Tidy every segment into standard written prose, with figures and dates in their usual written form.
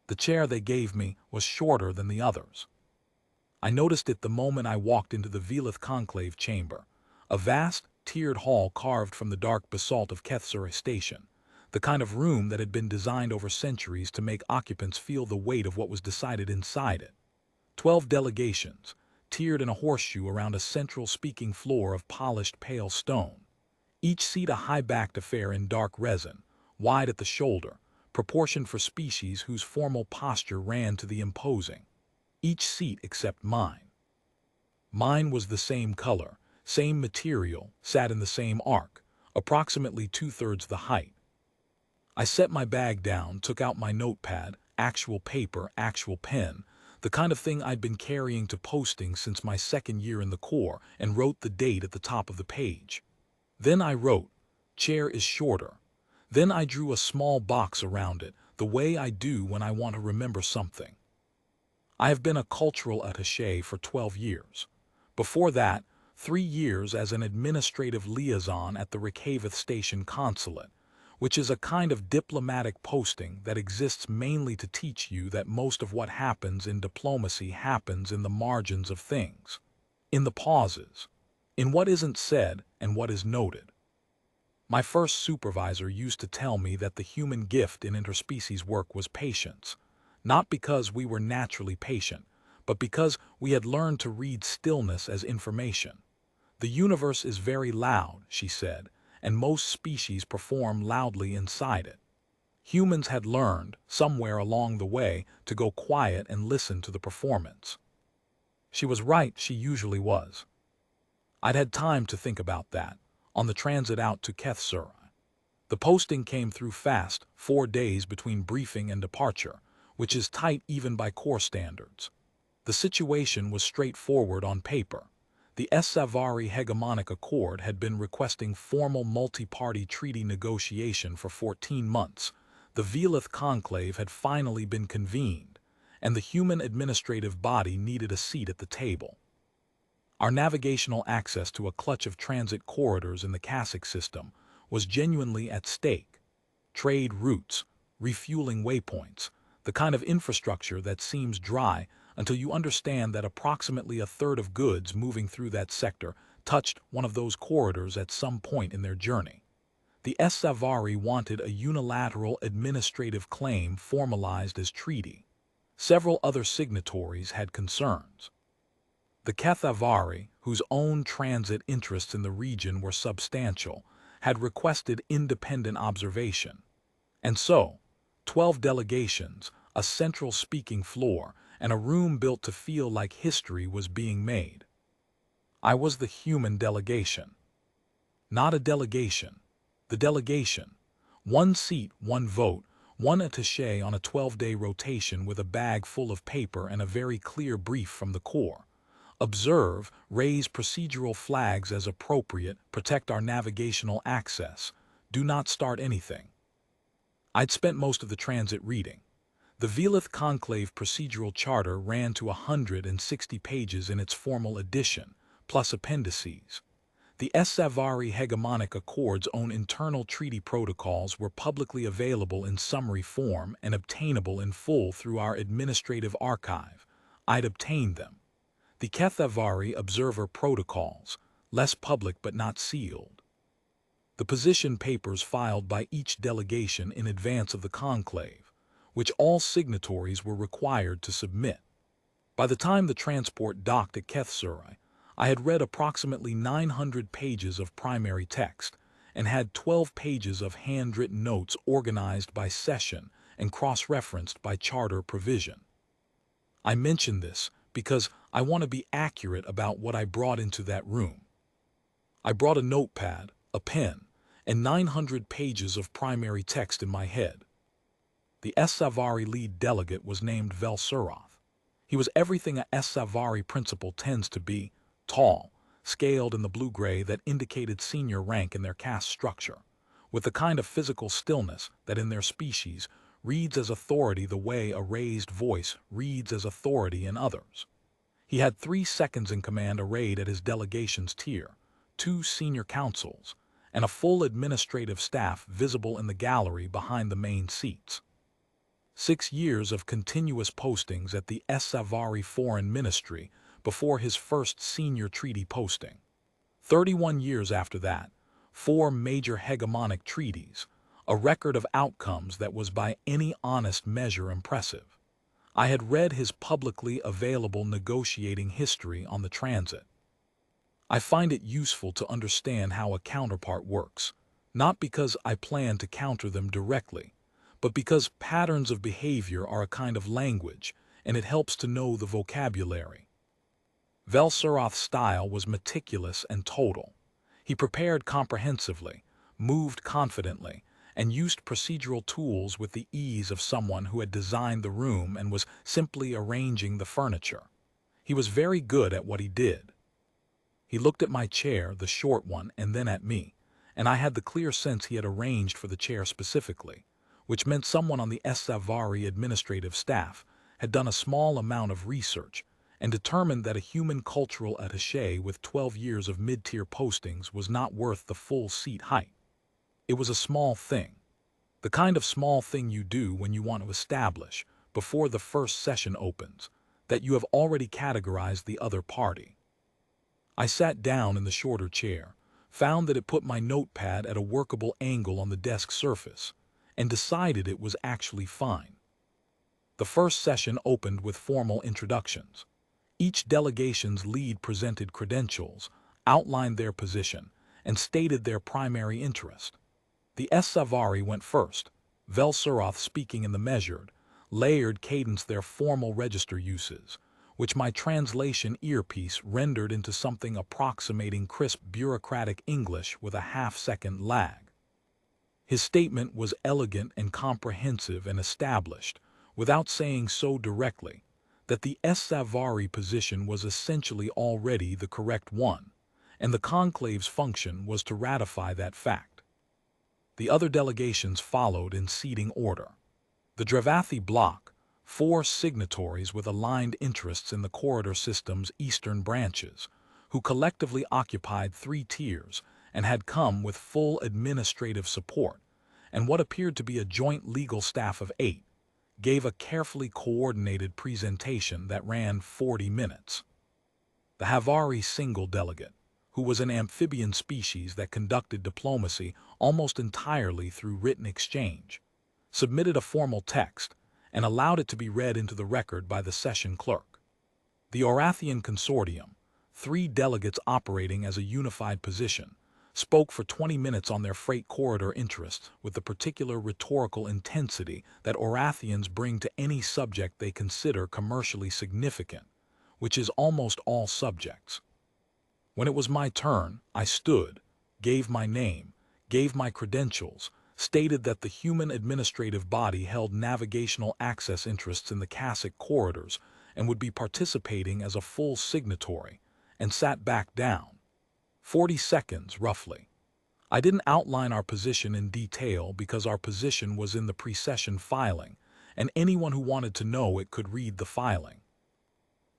The chair they gave me was shorter than the others. I noticed it the moment I walked into the Velith conclave chamber, a vast, tiered hall carved from the dark basalt of Kethsura Station, the kind of room that had been designed over centuries to make occupants feel the weight of what was decided inside it. 12 delegations, tiered in a horseshoe around a central speaking floor of polished pale stone. Each seat a high-backed affair in dark resin, wide at the shoulder, proportioned for species whose formal posture ran to the imposing. Each seat except mine. Mine was the same color, same material, sat in the same arc, approximately two-thirds the height. I set my bag down, took out my notepad, actual paper, actual pen, the kind of thing I'd been carrying to posting since my second year in the Corps, and wrote the date at the top of the page. Then I wrote, "Chair is shorter." Then I drew a small box around it, the way I do when I want to remember something. I have been a cultural attaché for 12 years. Before that, 3 years as an administrative liaison at the Reykjavik Station Consulate, which is a kind of diplomatic posting that exists mainly to teach you that most of what happens in diplomacy happens in the margins of things, in the pauses, in what isn't said and what is noted. My first supervisor used to tell me that the human gift in interspecies work was patience, not because we were naturally patient, but because we had learned to read stillness as information. The universe is very loud, she said, and most species perform loudly inside it. Humans had learned, somewhere along the way, to go quiet and listen to the performance. She was right, she usually was. I'd had time to think about that, on the transit out to Kethsura. The posting came through fast, 4 days between briefing and departure, which is tight even by Corps standards. The situation was straightforward on paper. The Savari Hegemonic Accord had been requesting formal multi-party treaty negotiation for 14 months. The Velith conclave had finally been convened, and the human administrative body needed a seat at the table. Our navigational access to a clutch of transit corridors in the Casic system was genuinely at stake. Trade routes, refueling waypoints, the kind of infrastructure that seems dry until you understand that approximately a third of goods moving through that sector touched one of those corridors at some point in their journey. The Savari wanted a unilateral administrative claim formalized as treaty. Several other signatories had concerns. The Kethavari, whose own transit interests in the region were substantial, had requested independent observation. And so, 12 delegations, a central speaking floor, and a room built to feel like history was being made. I was the human delegation. Not a delegation. The delegation. 1 seat, 1 vote, 1 attaché on a 12-day rotation with a bag full of paper and a very clear brief from the Corps. Observe, raise procedural flags as appropriate, protect our navigational access. Do not start anything. I'd spent most of the transit reading. The Velith Conclave Procedural Charter ran to 160 pages in its formal edition, plus appendices. The Savari Hegemonic Accord's own internal treaty protocols were publicly available in summary form and obtainable in full through our administrative archive. I'd obtained them. The Kethavari Observer Protocols, less public but not sealed. The position papers filed by each delegation in advance of the conclave, which all signatories were required to submit. By the time the transport docked at Kethsura, I had read approximately 900 pages of primary text and had 12 pages of handwritten notes organized by session and cross-referenced by charter provision. I mention this because I want to be accurate about what I brought into that room. I brought a notepad, a pen, and 900 pages of primary text in my head. The Savari lead delegate was named Velsuroth. He was everything a Savari principal tends to be: tall, scaled in the blue-gray that indicated senior rank in their caste structure, with the kind of physical stillness that in their species reads as authority the way a raised voice reads as authority in others. He had 3 seconds in command arrayed at his delegation's tier, 2 senior counsels, and a full administrative staff visible in the gallery behind the main seats. 6 years of continuous postings at the Savari Foreign Ministry before his first senior treaty posting. 31 years after that, 4 major hegemonic treaties, a record of outcomes that was by any honest measure impressive. I had read his publicly available negotiating history on the transit. I find it useful to understand how a counterpart works, not because I plan to counter them directly, but because patterns of behavior are a kind of language, and it helps to know the vocabulary. Velsuroth's style was meticulous and total. He prepared comprehensively, moved confidently, and used procedural tools with the ease of someone who had designed the room and was simply arranging the furniture. He was very good at what he did. He looked at my chair, the short one, and then at me, and I had the clear sense he had arranged for the chair specifically, which meant someone on the Savari administrative staff had done a small amount of research and determined that a human cultural attaché with 12 years of mid-tier postings was not worth the full seat height. It was a small thing. The kind of small thing you do when you want to establish, before the first session opens, that you have already categorized the other party. I sat down in the shorter chair, found that it put my notepad at a workable angle on the desk surface, and decided it was actually fine. The first session opened with formal introductions. Each delegation's lead presented credentials, outlined their position, and stated their primary interest. The Savari went first, Velsuroth speaking in the measured, layered cadence their formal register uses, which my translation earpiece rendered into something approximating crisp bureaucratic English with a half-second lag. His statement was elegant and comprehensive and established, without saying so directly, that the Savari position was essentially already the correct one, and the conclave's function was to ratify that fact. The other delegations followed in seating order. The Dravathi bloc, 4 signatories with aligned interests in the corridor system's eastern branches, who collectively occupied 3 tiers and had come with full administrative support, and what appeared to be a joint legal staff of 8, gave a carefully coordinated presentation that ran 40 minutes. The Havari single delegate, who was an amphibian species that conducted diplomacy almost entirely through written exchange, submitted a formal text and allowed it to be read into the record by the session clerk. The Orathian Consortium, 3 delegates operating as a unified position, spoke for 20 minutes on their freight corridor interests with the particular rhetorical intensity that Orathians bring to any subject they consider commercially significant, which is almost all subjects. When it was my turn, I stood, gave my name, gave my credentials, stated that the human administrative body held navigational access interests in the Casic corridors and would be participating as a full signatory, and sat back down. 40 seconds, roughly. I didn't outline our position in detail because our position was in the pre-session filing, and anyone who wanted to know it could read the filing.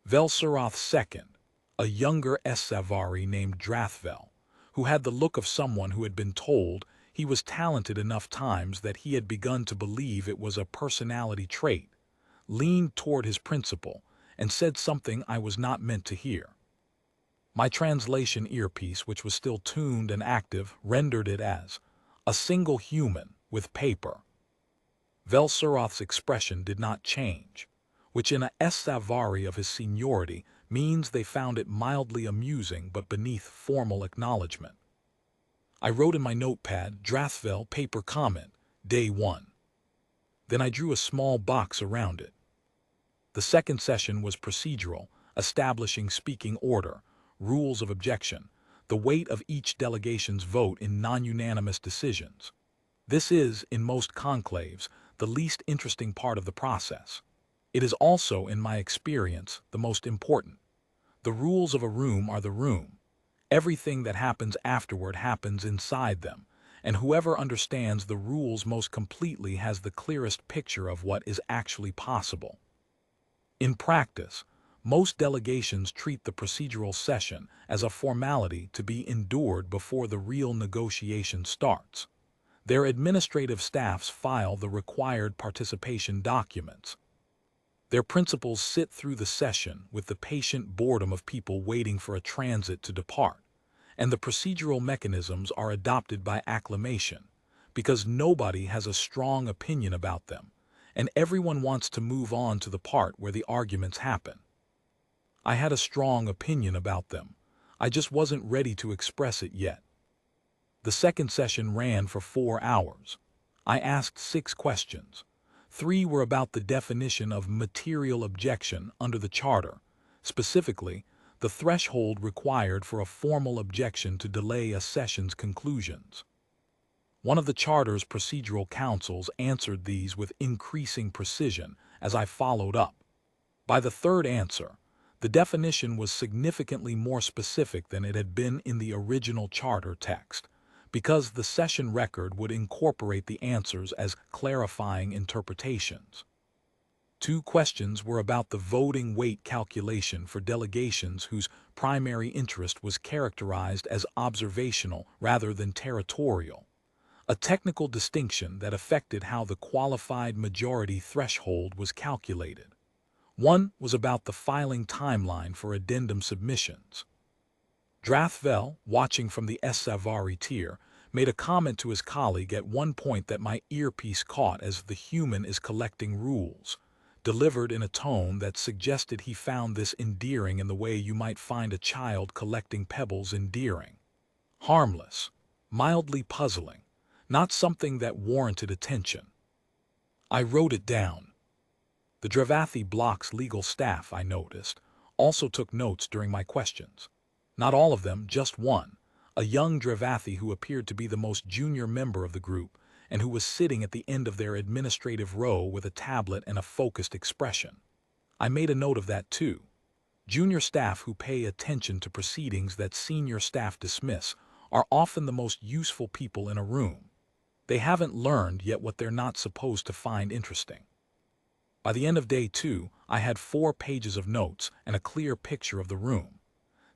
Velsuroth second, a younger Savari named Drathvel, who had the look of someone who had been told he was talented enough times that he had begun to believe it was a personality trait, leaned toward his principal and said something I was not meant to hear. My translation earpiece, which was still tuned and active, rendered it as a single human with paper. Velsuroth's expression did not change, which in a Savari of his seniority means they found it mildly amusing but beneath formal acknowledgement. I wrote in my notepad, Drathvel paper comment, day 1. Then I drew a small box around it. The second session was procedural, establishing speaking order, rules of objection, the weight of each delegation's vote in non-unanimous decisions. This is, in most conclaves, the least interesting part of the process. It is also, in my experience, the most important. The rules of a room are the room. Everything that happens afterward happens inside them, and whoever understands the rules most completely has the clearest picture of what is actually possible. In practice, most delegations treat the procedural session as a formality to be endured before the real negotiation starts. Their administrative staffs file the required participation documents. Their principals sit through the session with the patient boredom of people waiting for a transit to depart, and the procedural mechanisms are adopted by acclamation, because nobody has a strong opinion about them, and everyone wants to move on to the part where the arguments happen. I had a strong opinion about them. I just wasn't ready to express it yet. The second session ran for 4 hours. I asked 6 questions. 3 were about the definition of material objection under the Charter, specifically, the threshold required for a formal objection to delay a session's conclusions. One of the Charter's procedural counsels answered these with increasing precision as I followed up. By the third answer, the definition was significantly more specific than it had been in the original Charter text, because the session record would incorporate the answers as clarifying interpretations. 2 questions were about the voting weight calculation for delegations whose primary interest was characterized as observational rather than territorial, a technical distinction that affected how the qualified majority threshold was calculated. 1 was about the filing timeline for addendum submissions. Drathvel, watching from the Savari tier, made a comment to his colleague at one point that my earpiece caught as the human is collecting rules, delivered in a tone that suggested he found this endearing in the way you might find a child collecting pebbles endearing. Harmless, mildly puzzling, not something that warranted attention. I wrote it down. The Dravathi block's legal staff, I noticed, also took notes during my questions. Not all of them, just one, a young Dravathi who appeared to be the most junior member of the group and who was sitting at the end of their administrative row with a tablet and a focused expression. I made a note of that too. Junior staff who pay attention to proceedings that senior staff dismiss are often the most useful people in a room. They haven't learned yet what they're not supposed to find interesting. By the end of day 2, I had 4 pages of notes and a clear picture of the room.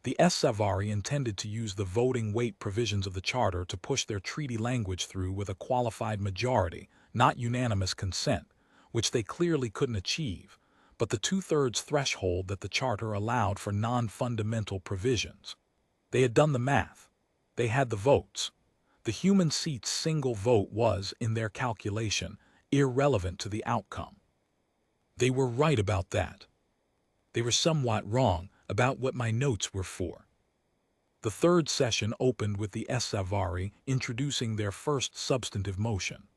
The Savari intended to use the voting weight provisions of the Charter to push their treaty language through with a qualified majority, not unanimous consent, which they clearly couldn't achieve, but the 2/3 threshold that the Charter allowed for non-fundamental provisions. They had done the math. They had the votes. The human seat's single vote was, in their calculation, irrelevant to the outcome. They were right about that. They were somewhat wrong about what my notes were for. The third session opened with the Savari introducing their first substantive motion,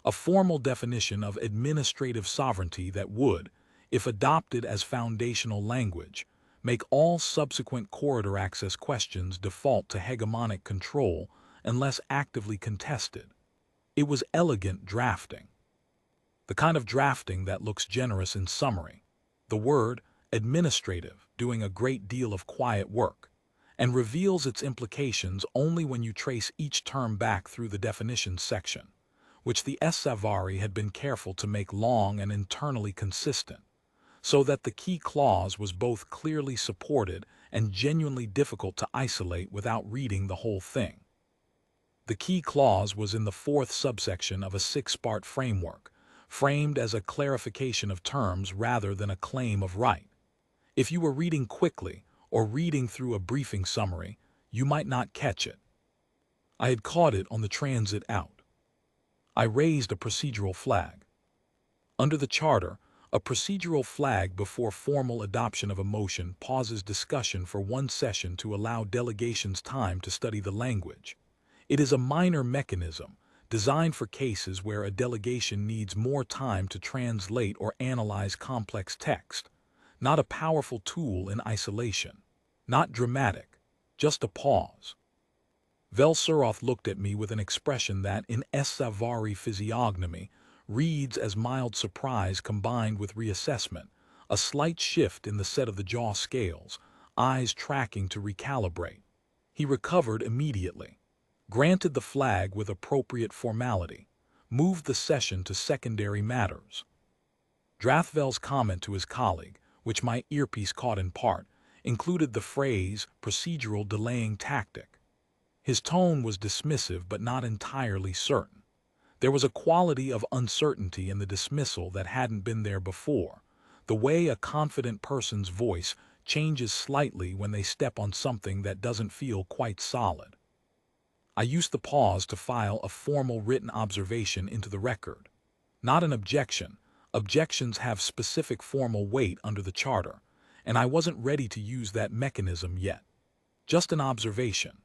a formal definition of administrative sovereignty that would, if adopted as foundational language, make all subsequent corridor access questions default to hegemonic control unless actively contested. It was elegant drafting. The kind of drafting that looks generous in summary. The word administrative doing a great deal of quiet work, and reveals its implications only when you trace each term back through the definitions section, which the Savari had been careful to make long and internally consistent, so that the key clause was both clearly supported and genuinely difficult to isolate without reading the whole thing. The key clause was in the 4th subsection of a 6-part framework, framed as a clarification of terms rather than a claim of right. If you were reading quickly or reading through a briefing summary, you might not catch it. I had caught it on the transit out. I raised a procedural flag. Under the Charter, a procedural flag before formal adoption of a motion pauses discussion for 1 session to allow delegations time to study the language. It is a minor mechanism designed for cases where a delegation needs more time to translate or analyze complex text, not a powerful tool in isolation, not dramatic, just a pause. Velsuroth looked at me with an expression that, in Savari physiognomy, reads as mild surprise combined with reassessment, a slight shift in the set of the jaw scales, eyes tracking to recalibrate. He recovered immediately, granted the flag with appropriate formality, moved the session to secondary matters. Drathvel's comment to his colleague, which my earpiece caught in part, included the phrase procedural delaying tactic. His tone was dismissive but not entirely certain. There was a quality of uncertainty in the dismissal that hadn't been there before, the way a confident person's voice changes slightly when they step on something that doesn't feel quite solid. I used the pause to file a formal written observation into the record. Not an objection. Objections have specific formal weight under the Charter, and I wasn't ready to use that mechanism yet. Just an observation.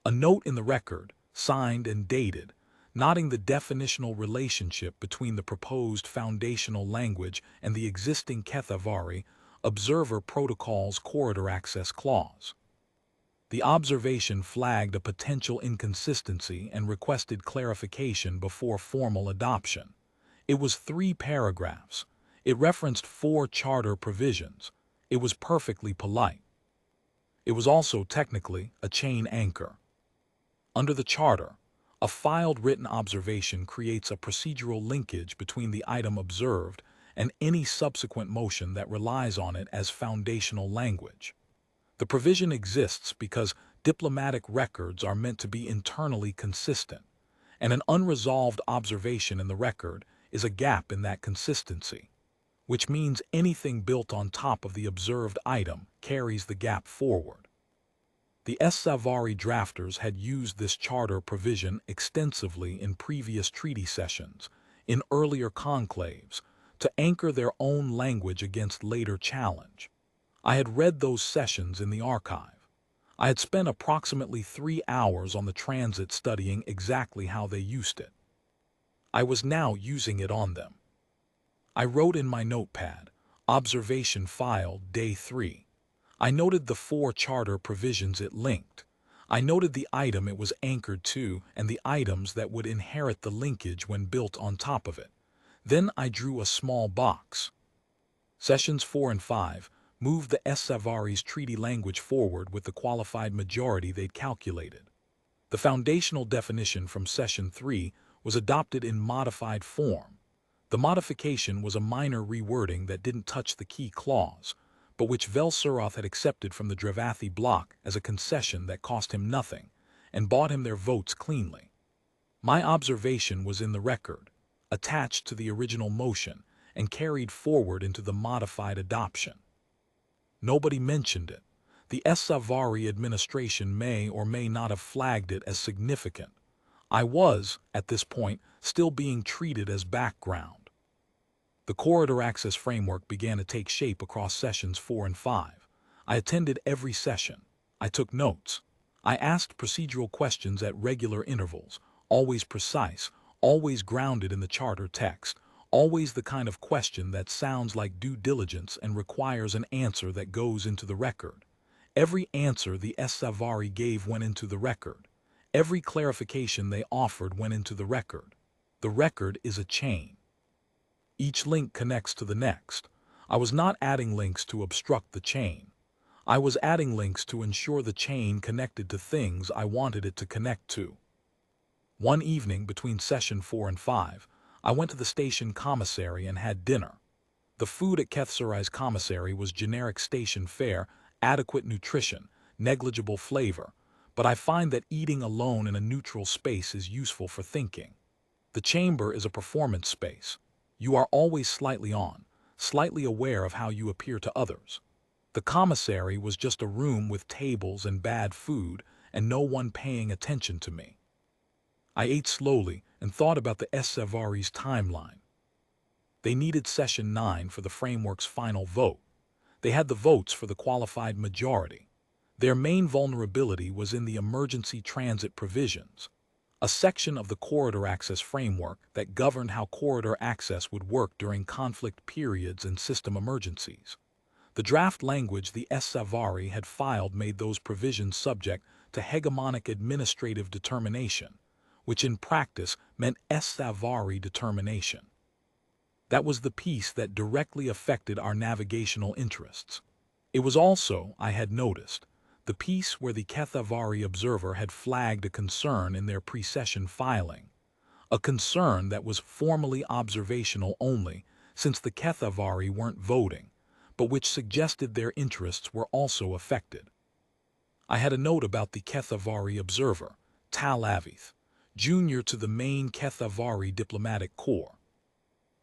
A note in the record, signed and dated, noting the definitional relationship between the proposed foundational language and the existing Kethavari Observer Protocol's corridor access clause. The observation flagged a potential inconsistency and requested clarification before formal adoption. It was 3 paragraphs. It referenced 4 charter provisions. It was perfectly polite. It was also technically a chain anchor. Under the Charter, a filed written observation creates a procedural linkage between the item observed and any subsequent motion that relies on it as foundational language. The provision exists because diplomatic records are meant to be internally consistent, and an unresolved observation in the record is a gap in that consistency, which means anything built on top of the observed item carries the gap forward. The Savari drafters had used this charter provision extensively in previous treaty sessions, in earlier conclaves, to anchor their own language against later challenge. I had read those sessions in the archive. I had spent approximately 3 hours on the transit studying exactly how they used it. I was now using it on them. I wrote in my notepad, observation filed day 3. I noted the 4 charter provisions it linked. I noted the item it was anchored to and the items that would inherit the linkage when built on top of it. Then I drew a small box. Sessions 4 and 5 moved the Savari's treaty language forward with the qualified majority they'd calculated. The foundational definition from Session 3 was adopted in modified form. The modification was a minor rewording that didn't touch the key clause, but which Velsuroth had accepted from the Dravathi bloc as a concession that cost him nothing and bought him their votes cleanly. My observation was in the record, attached to the original motion, and carried forward into the modified adoption. Nobody mentioned it. The Savari administration may or may not have flagged it as significant. I was, at this point, still being treated as background. The corridor access framework began to take shape across sessions 4 and 5. I attended every session. I took notes. I asked procedural questions at regular intervals, always precise, always grounded in the charter text, always the kind of question that sounds like due diligence and requires an answer that goes into the record. Every answer the Savari gave went into the record. Every clarification they offered went into the record. The record is a chain. Each link connects to the next. I was not adding links to obstruct the chain. I was adding links to ensure the chain connected to things I wanted it to connect to. One evening between session 4 and 5, I went to the station commissary and had dinner. The food at Kethsarai's commissary was generic station fare, adequate nutrition, negligible flavor, but I find that eating alone in a neutral space is useful for thinking. The chamber is a performance space. You are always slightly on, slightly aware of how you appear to others. The commissary was just a room with tables and bad food and no one paying attention to me. I ate slowly and thought about the Savari's timeline. They needed Session 9 for the framework's final vote. They had the votes for the qualified majority. Their main vulnerability was in the emergency transit provisions, a section of the corridor access framework that governed how corridor access would work during conflict periods and system emergencies. The draft language the Savari had filed made those provisions subject to hegemonic administrative determination, which in practice meant Savari determination. That was the piece that directly affected our navigational interests. It was also, I had noticed, the piece where the Kethavari observer had flagged a concern in their pre-session filing, a concern that was formally observational only since the Kethavari weren't voting, but which suggested their interests were also affected. I had a note about the Kethavari observer, Tal Avith. junior to the main Kethavari diplomatic corps,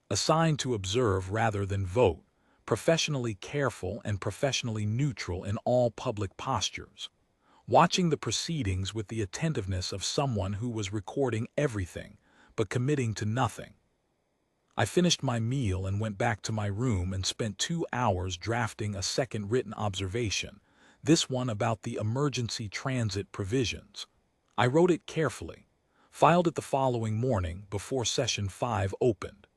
assigned to observe rather than vote, professionally careful and professionally neutral in all public postures, watching the proceedings with the attentiveness of someone who was recording everything but committing to nothing. I finished my meal and went back to my room and spent 2 hours drafting a second written observation, this one about the emergency transit provisions. I wrote it carefully, filed it the following morning before Session 5 opened.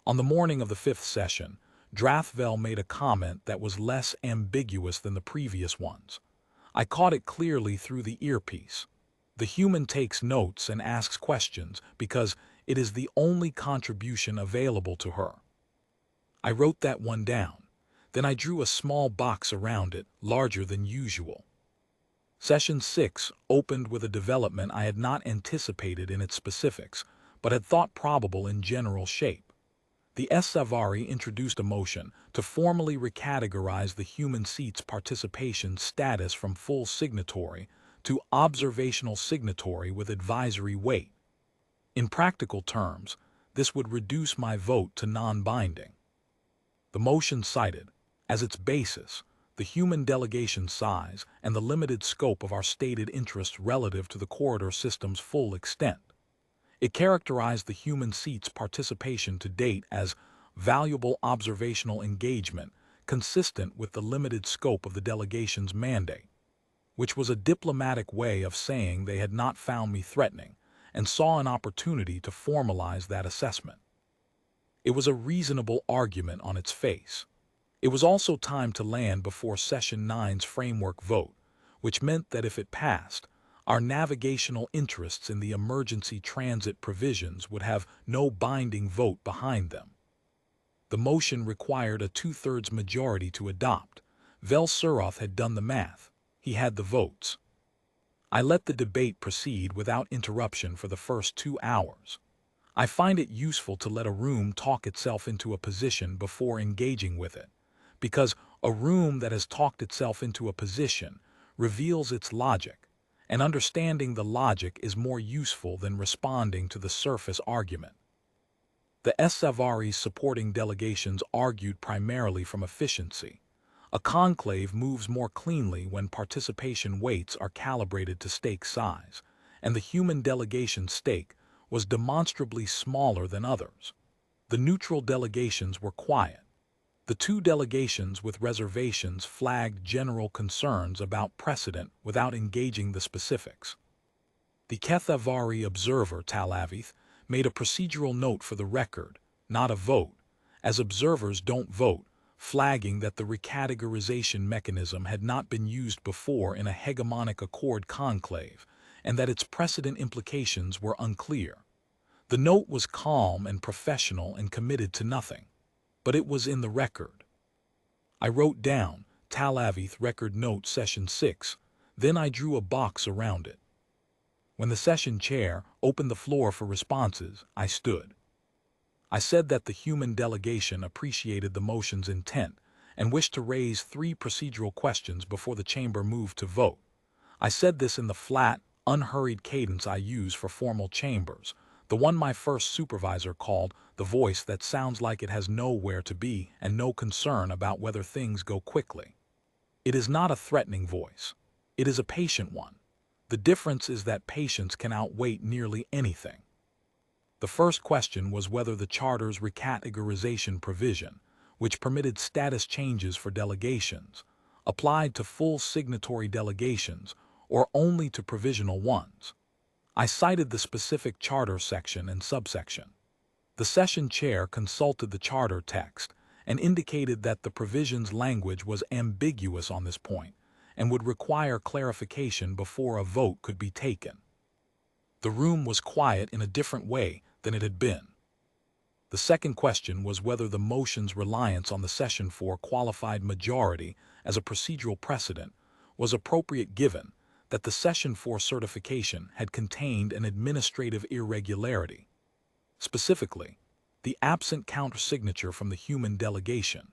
On the morning of the 5th session, Drathvel made a comment that was less ambiguous than the previous ones. I caught it clearly through the earpiece. The human takes notes and asks questions because it is the only contribution available to her. I wrote that one down. Then I drew a small box around it, larger than usual. Session 6 opened with a development I had not anticipated in its specifics, but had thought probable in general shape. The Savari introduced a motion to formally recategorize the human seat's participation status from full signatory to observational signatory with advisory weight. In practical terms, this would reduce my vote to non-binding. The motion cited, as its basis, the human delegation size and the limited scope of our stated interests relative to the corridor system's full extent. It characterized the human seat's participation to date as valuable observational engagement consistent with the limited scope of the delegation's mandate, which was a diplomatic way of saying they had not found me threatening and saw an opportunity to formalize that assessment. It was a reasonable argument on its face. It was also time to land before Session 9's framework vote, which meant that if it passed, our navigational interests in the emergency transit provisions would have no binding vote behind them. The motion required a 2/3 majority to adopt. Vel-Suroth had done the math. He had the votes. I let the debate proceed without interruption for the first 2 hours. I find it useful to let a room talk itself into a position before engaging with it, because a room that has talked itself into a position reveals its logic, and understanding the logic is more useful than responding to the surface argument. The Savari's supporting delegations argued primarily from efficiency. A conclave moves more cleanly when participation weights are calibrated to stake size, and the human delegation stake was demonstrably smaller than others. The neutral delegations were quiet. The 2 delegations with reservations flagged general concerns about precedent without engaging the specifics. The Kethavari observer, Talavith, made a procedural note for the record, not a vote, as observers don't vote, flagging that the recategorization mechanism had not been used before in a hegemonic accord conclave, and that its precedent implications were unclear. The note was calm and professional and committed to nothing, but it was in the record. I wrote down, Talavith Record Note Session 6, then I drew a box around it. When the session chair opened the floor for responses, I stood. I said that the human delegation appreciated the motion's intent and wished to raise 3 procedural questions before the chamber moved to vote. I said this in the flat, unhurried cadence I use for formal chambers, the one my first supervisor called the voice that sounds like it has nowhere to be and no concern about whether things go quickly. It is not a threatening voice. It is a patient one. The difference is that patience can outweigh nearly anything. The first question was whether the Charter's recategorization provision, which permitted status changes for delegations, applied to full signatory delegations or only to provisional ones. I cited the specific Charter section and subsection. The session chair consulted the Charter text and indicated that the provision's language was ambiguous on this point and would require clarification before a vote could be taken. The room was quiet in a different way than it had been. The second question was whether the motion's reliance on the Session 4 qualified majority as a procedural precedent was appropriate given that the Session 4 certification had contained an administrative irregularity. Specifically, the absent countersignature from the human delegation,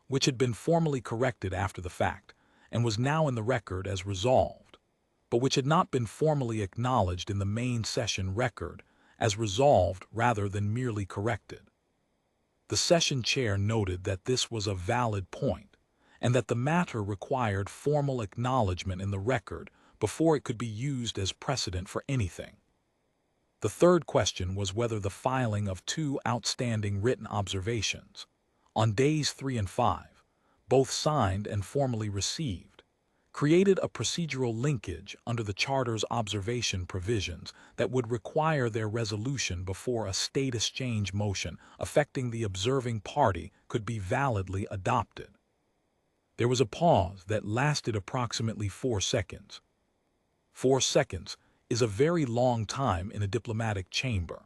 which had been formally corrected after the fact and was now in the record as resolved. but which had not been formally acknowledged in the main session record as resolved rather than merely corrected. The session chair noted that this was a valid point, and that the matter required formal acknowledgement in the record before it could be used as precedent for anything. The third question was whether the filing of two outstanding written observations, on days 3 and 5, both signed and formally received, created a procedural linkage under the Charter's observation provisions that would require their resolution before a status change motion affecting the observing party could be validly adopted. There was a pause that lasted approximately 4 seconds. 4 seconds is a very long time in a diplomatic chamber.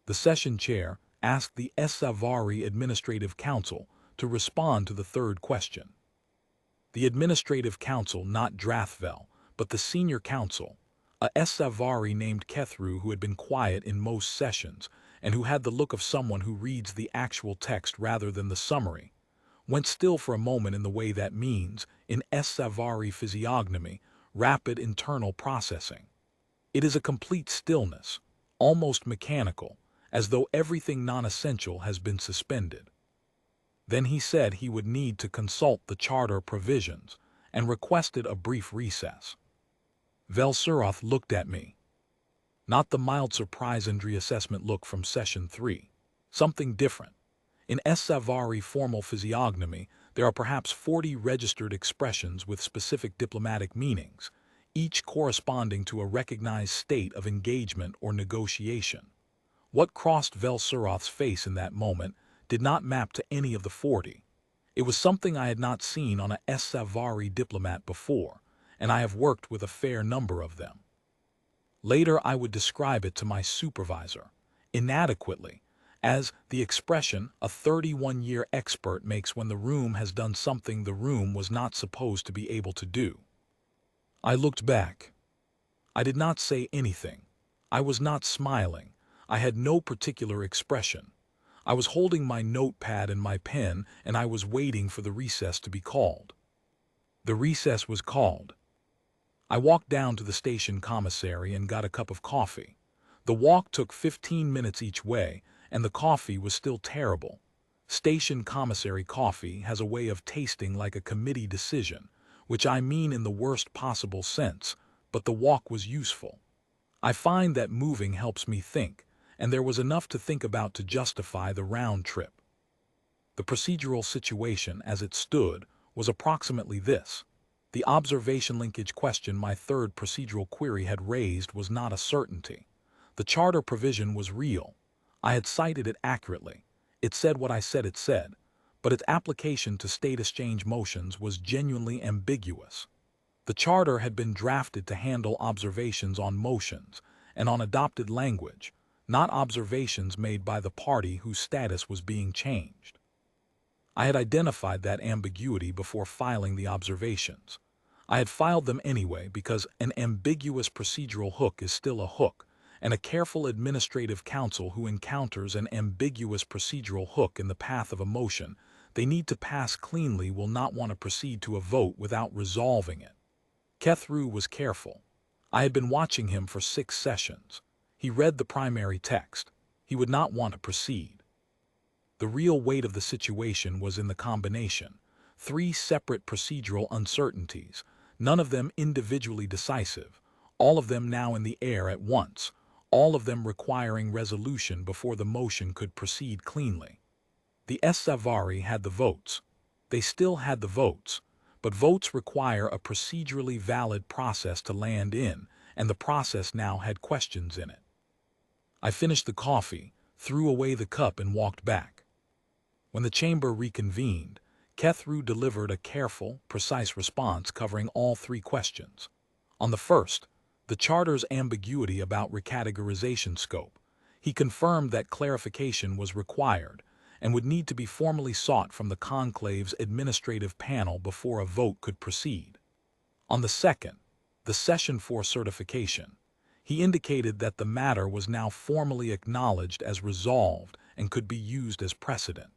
The session chair asked the Savari Administrative Council to respond to the third question. The Administrative Council, not Drathvel, but the Senior Council, a Savari named Kethru who had been quiet in most sessions and who had the look of someone who reads the actual text rather than the summary, went still for a moment in the way that means, in Savari physiognomy, rapid internal processing. It is a complete stillness, almost mechanical, as though everything non-essential has been suspended. Then he said he would need to consult the Charter provisions and requested a brief recess. Velsuroth looked at me. Not the mild surprise and reassessment look from Session 3. Something different. In Savari formal physiognomy, there are perhaps 40 registered expressions with specific diplomatic meanings, each corresponding to a recognized state of engagement or negotiation. What crossed Velsuroth's face in that moment did not map to any of the 40. It was something I had not seen on a Savari diplomat before, and I have worked with a fair number of them. Later I would describe it to my supervisor, inadequately, as the expression a 31-year expert makes when the room has done something the room was not supposed to be able to do. I looked back. I did not say anything. I was not smiling. I had no particular expression. I was holding my notepad and my pen, and I was waiting for the recess to be called. The recess was called. I walked down to the station commissary and got a cup of coffee. The walk took 15 minutes each way, and the coffee was still terrible. Station commissary coffee has a way of tasting like a committee decision, which I mean in the worst possible sense, but the walk was useful. I find that moving helps me think, and there was enough to think about to justify the round trip. The procedural situation as it stood was approximately this. The observation linkage question my third procedural query had raised was not a certainty. The Charter provision was real. I had cited it accurately. It said what I said it said, but its application to status change motions was genuinely ambiguous. The Charter had been drafted to handle observations on motions and on adopted language, not observations made by the party whose status was being changed. I had identified that ambiguity before filing the observations. I had filed them anyway because an ambiguous procedural hook is still a hook, and a careful administrative counsel who encounters an ambiguous procedural hook in the path of a motion they need to pass cleanly will not want to proceed to a vote without resolving it. Kethru was careful. I had been watching him for 6 sessions. He read the primary text. He would not want to proceed. The real weight of the situation was in the combination. 3 separate procedural uncertainties, none of them individually decisive, all of them now in the air at once, all of them requiring resolution before the motion could proceed cleanly. The Savari had the votes. They still had the votes, but votes require a procedurally valid process to land in, and the process now had questions in it. I finished the coffee, threw away the cup and walked back. When the chamber reconvened, Kethru delivered a careful, precise response covering all 3 questions. On the first, the Charter's ambiguity about recategorization scope, he confirmed that clarification was required and would need to be formally sought from the conclave's administrative panel before a vote could proceed. On the second, the session for certification, he indicated that the matter was now formally acknowledged as resolved and could be used as precedent.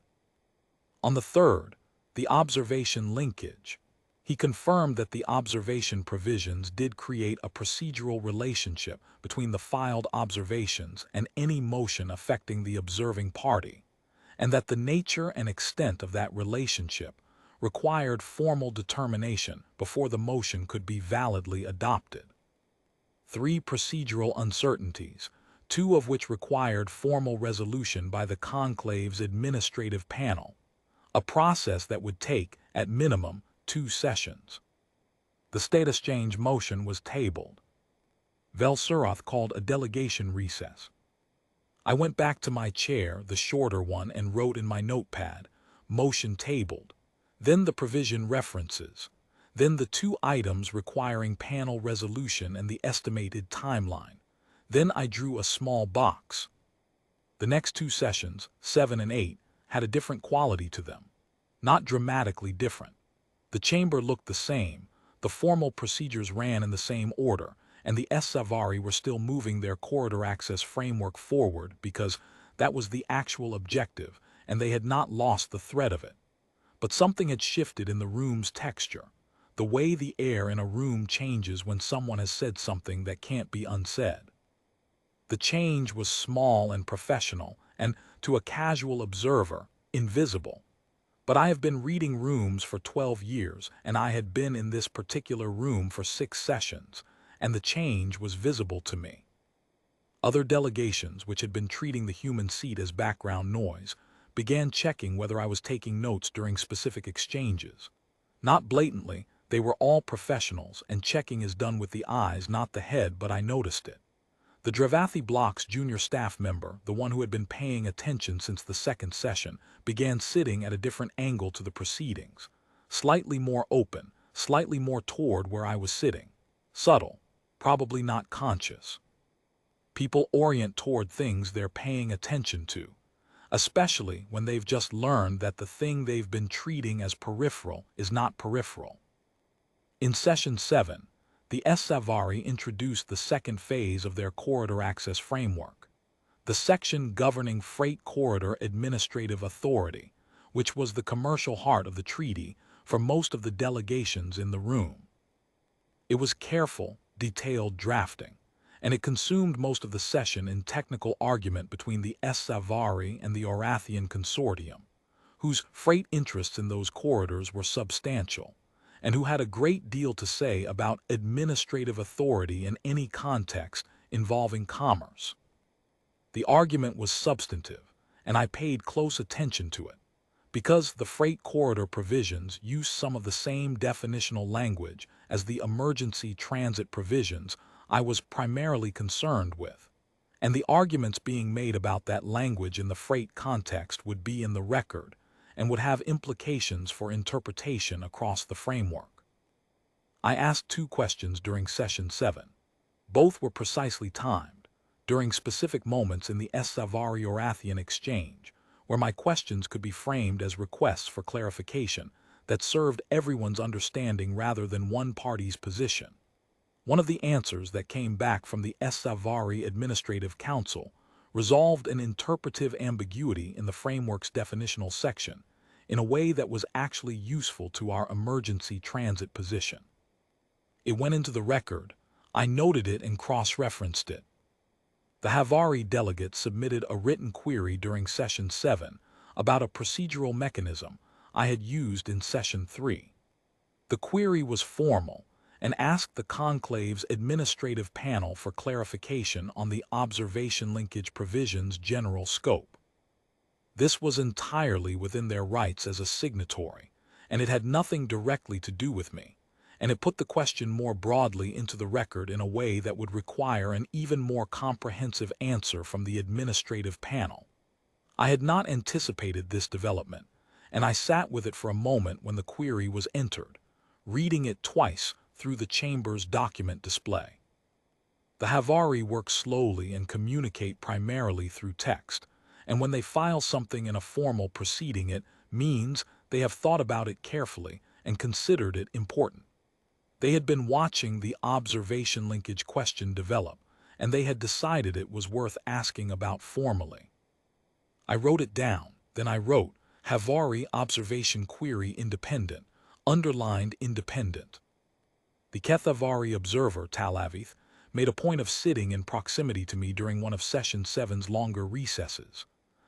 On the third, the observation linkage, He confirmed that the observation provisions did create a procedural relationship between the filed observations and any motion affecting the observing party, and that the nature and extent of that relationship required formal determination before the motion could be validly adopted. 3 procedural uncertainties, 2 of which required formal resolution by the conclave's administrative panel, a process that would take, at minimum, 2 sessions. The status change motion was tabled. Velsuroth called a delegation recess. I went back to my chair, the shorter one, and wrote in my notepad, "Motion tabled." Then the provision references. Then the 2 items requiring panel resolution and the estimated timeline. Then I drew a small box. The next 2 sessions, 7 and 8, had a different quality to them. Not dramatically different. The chamber looked the same, the formal procedures ran in the same order, and the Savari were still moving their corridor access framework forward because that was the actual objective, and they had not lost the thread of it. But something had shifted in the room's texture, the way the air in a room changes when someone has said something that can't be unsaid. The change was small and professional, and, to a casual observer, invisible. But I have been reading rooms for 12 years, and I had been in this particular room for 6 sessions, and the change was visible to me. Other delegations, which had been treating the human seat as background noise, began checking whether I was taking notes during specific exchanges. Not blatantly, they were all professionals, and checking is done with the eyes, not the head, but I noticed it. The Dravathi Block's junior staff member, the one who had been paying attention since the 2nd session, began sitting at a different angle to the proceedings, slightly more open, slightly more toward where I was sitting. Subtle, probably not conscious. People orient toward things they're paying attention to, especially when they've just learned that the thing they've been treating as peripheral is not peripheral. In Session 7, the Savari introduced the 2nd phase of their corridor access framework, the section governing Freight Corridor Administrative Authority, which was the commercial heart of the treaty for most of the delegations in the room. It was careful, detailed drafting, and it consumed most of the session in technical argument between the Savari and the Orathian Consortium, whose freight interests in those corridors were substantial, and who had a great deal to say about administrative authority in any context involving commerce. The argument was substantive, and I paid close attention to it, because the freight corridor provisions use some of the same definitional language as the emergency transit provisions I was primarily concerned with, and the arguments being made about that language in the freight context would be in the record and would have implications for interpretation across the framework. I asked 2 questions during Session 7. Both were precisely timed, during specific moments in the Savari-Orathian exchange, where my questions could be framed as requests for clarification that served everyone's understanding rather than one party's position. One of the answers that came back from the Savari Administrative Council resolved an interpretive ambiguity in the framework's definitional section in a way that was actually useful to our emergency transit position. It went into the record. I noted it and cross-referenced it. The Havari delegate submitted a written query during Session 7 about a procedural mechanism I had used in Session 3. The query was formal and asked the conclave's administrative panel for clarification on the observation linkage provision's general scope. This was entirely within their rights as a signatory, and it had nothing directly to do with me, and it put the question more broadly into the record in a way that would require an even more comprehensive answer from the administrative panel. I had not anticipated this development, and I sat with it for a moment when the query was entered, reading it twice through the chamber's document display. The Havari work slowly and communicate primarily through text, and when they file something in a formal proceeding, it means they have thought about it carefully and considered it important. They had been watching the observation linkage question develop, and they had decided it was worth asking about formally. I wrote it down, then I wrote, Havari observation query independent, underlined independent. The Kethavari observer, Talavith, made a point of sitting in proximity to me during one of Session 7's longer recesses.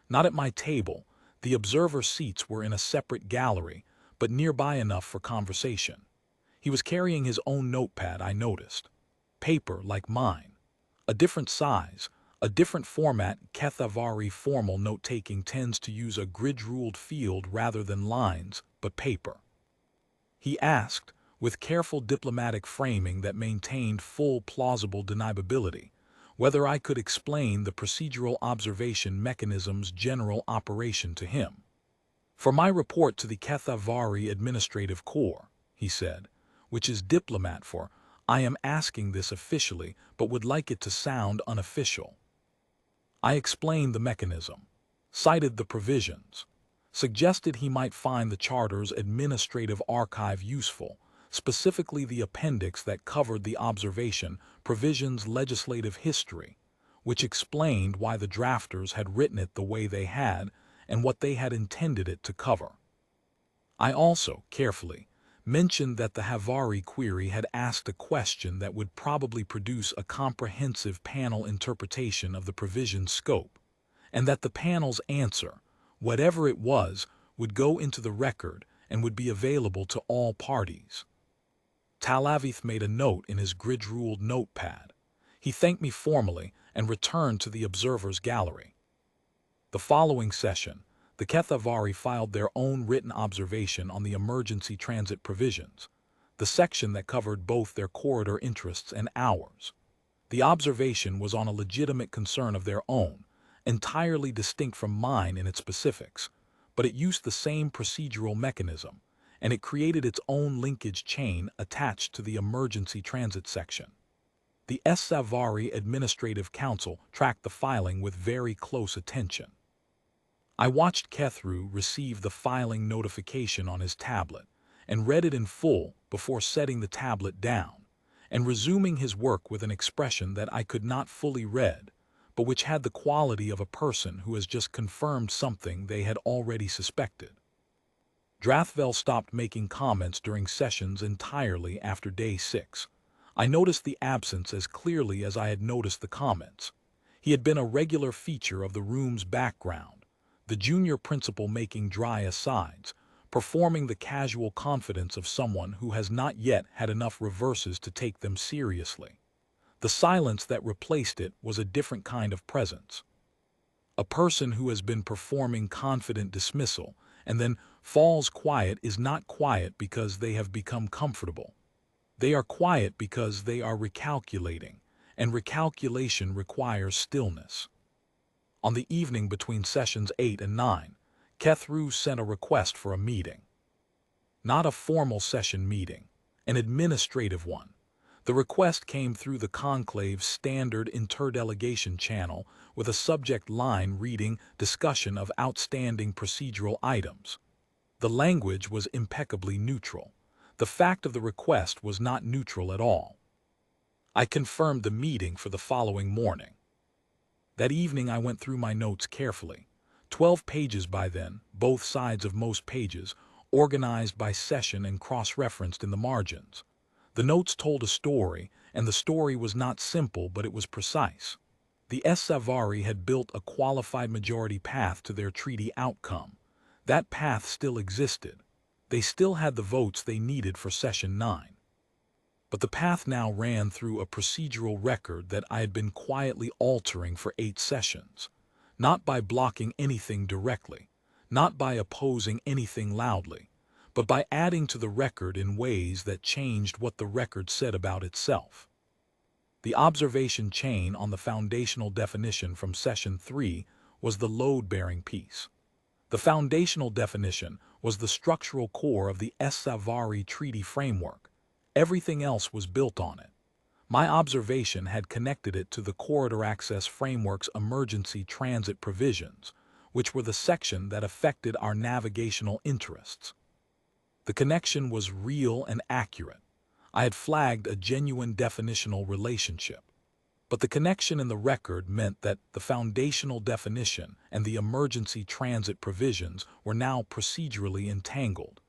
Not at my table, the observer seats were in a separate gallery, but nearby enough for conversation. He was carrying his own notepad, I noticed. Paper like mine. A different size, a different format. Kethavari formal note-taking tends to use a grid-ruled field rather than lines, but paper. He asked, with careful diplomatic framing that maintained full plausible deniability, whether I could explain the procedural observation mechanism's general operation to him. For my report to the Kethavari Administrative Corps, he said, which is diplomat for, I am asking this officially but would like it to sound unofficial. I explained the mechanism, cited the provisions, suggested he might find the Charter's administrative archive useful, specifically the appendix that covered the observation provisions legislative history, which explained why the drafters had written it the way they had and what they had intended it to cover. I also, carefully, mentioned that the Havari query had asked a question that would probably produce a comprehensive panel interpretation of the provision's scope, and that the panel's answer, whatever it was, would go into the record and would be available to all parties. Talavith made a note in his grid-ruled notepad. He thanked me formally and returned to the observer's gallery. The following session, the Kethavari filed their own written observation on the emergency transit provisions, the section that covered both their corridor interests and ours. The observation was on a legitimate concern of their own, entirely distinct from mine in its specifics, but it used the same procedural mechanism, and it created its own linkage chain attached to the emergency transit section. The Savari Administrative Council tracked the filing with very close attention. I watched Kethru receive the filing notification on his tablet and read it in full before setting the tablet down and resuming his work with an expression that I could not fully read, but which had the quality of a person who has just confirmed something they had already suspected. Drathvel stopped making comments during sessions entirely after day 6. I noticed the absence as clearly as I had noticed the comments. He had been a regular feature of the room's background, the junior principal making dry asides, performing the casual confidence of someone who has not yet had enough reverses to take them seriously. The silence that replaced it was a different kind of presence. A person who has been performing confident dismissal and then falls quiet is not quiet because they have become comfortable. They are quiet because they are recalculating, and recalculation requires stillness. On the evening between sessions 8 and 9, Kethru sent a request for a meeting. Not a formal session meeting, an administrative one. The request came through the conclave's standard interdelegation channel with a subject line reading discussion of outstanding procedural items. The language was impeccably neutral. The fact of the request was not neutral at all. I confirmed the meeting for the following morning. That evening I went through my notes carefully. 12 pages by then, both sides of most pages, organized by session and cross-referenced in the margins. The notes told a story, and the story was not simple, but it was precise. The Savari had built a qualified majority path to their treaty outcome. That path still existed. They still had the votes they needed for Session 9. But the path now ran through a procedural record that I had been quietly altering for 8 sessions, not by blocking anything directly, not by opposing anything loudly, but by adding to the record in ways that changed what the record said about itself. The observation chain on the foundational definition from Session 3 was the load-bearing piece. The foundational definition was the structural core of the Savari Treaty framework. Everything else was built on it. My observation had connected it to the Corridor Access Framework's emergency transit provisions, which were the section that affected our navigational interests. The connection was real and accurate. I had flagged a genuine definitional relationship. But the connection in the record meant that the foundational definition and the emergency transit provisions were now procedurally entangled,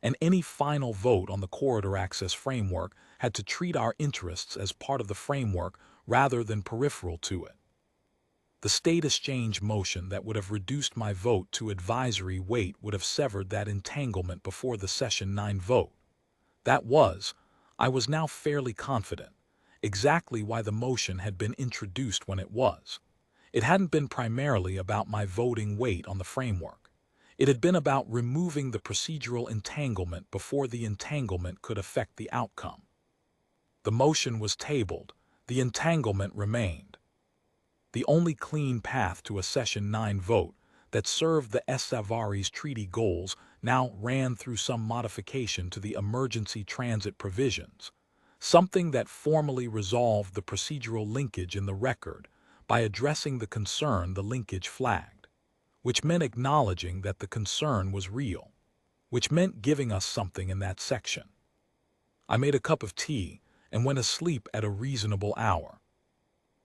and any final vote on the corridor access framework had to treat our interests as part of the framework rather than peripheral to it. The status change motion that would have reduced my vote to advisory weight would have severed that entanglement before the Session 9 vote. That was, I was now fairly confident, exactly why the motion had been introduced when it was. It hadn't been primarily about my voting weight on the framework. It had been about removing the procedural entanglement before the entanglement could affect the outcome. The motion was tabled. The entanglement remained. The only clean path to a Session 9 vote that served the Savaris Treaty goals now ran through some modification to the emergency transit provisions, something that formally resolved the procedural linkage in the record by addressing the concern the linkage flagged, which meant acknowledging that the concern was real, which meant giving us something in that section. I made a cup of tea and went asleep at a reasonable hour.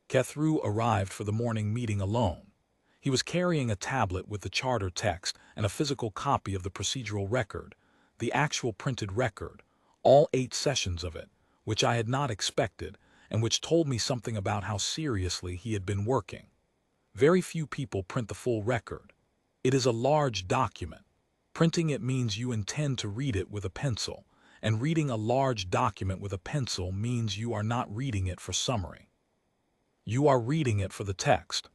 Kethru arrived for the morning meeting alone. He was carrying a tablet with the charter text and a physical copy of the procedural record, the actual printed record, all 8 sessions of it, which I had not expected and which told me something about how seriously he had been working. Very few people print the full record. It is a large document. Printing it means you intend to read it with a pencil, and reading a large document with a pencil means you are not reading it for summary. You are reading it for the text.